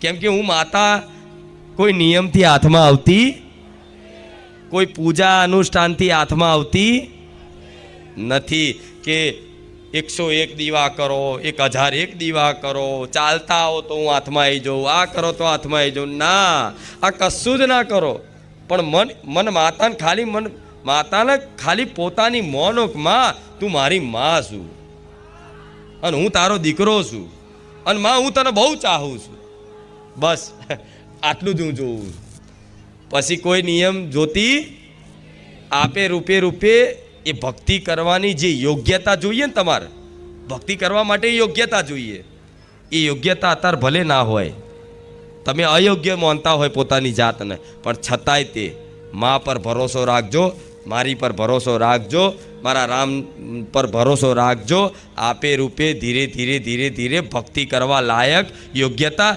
કેમ કે હું માતા કોઈ નિયમથી હાથમાં આવતી, કોઈ પૂજા અનુષ્ઠાનથી હાથમાં આવતી નથી કે 101 દીવા કરો, 1001 દીવા કરો, ચાલતા આવો તો હું હાથમાં આવી જાઉં, આ કરો તો હાથમાં આવી જાઉં. ના, આ કશું જ ના કરો. પણ મન માતાને ખાલી પોતાની મોનો, માં તું મારી માં છું અને હું તારો દીકરો છું અને માં હું તને બહુ ચાહું છું. બસ આટલું જ હું જોઉં. પછી કોઈ નિયમ જોતી આપે રૂપે એ ભક્તિ કરવાની જે યોગ્યતા જોઈએ ને, તમારે ભક્તિ કરવા માટે યોગ્યતા જોઈએ. એ યોગ્યતા અત્યારે ભલે ના હોય, તમે અયોગ્ય માનતા હોય પોતાની જાતને, પણ છતાંય તે મા પર ભરોસો રાખજો, મારી પર ભરોસો રાખજો, મારા રામ પર ભરોસો રાખજો. આપે રૂપે ધીરે ધીરે ભક્તિ કરવા લાયક યોગ્યતા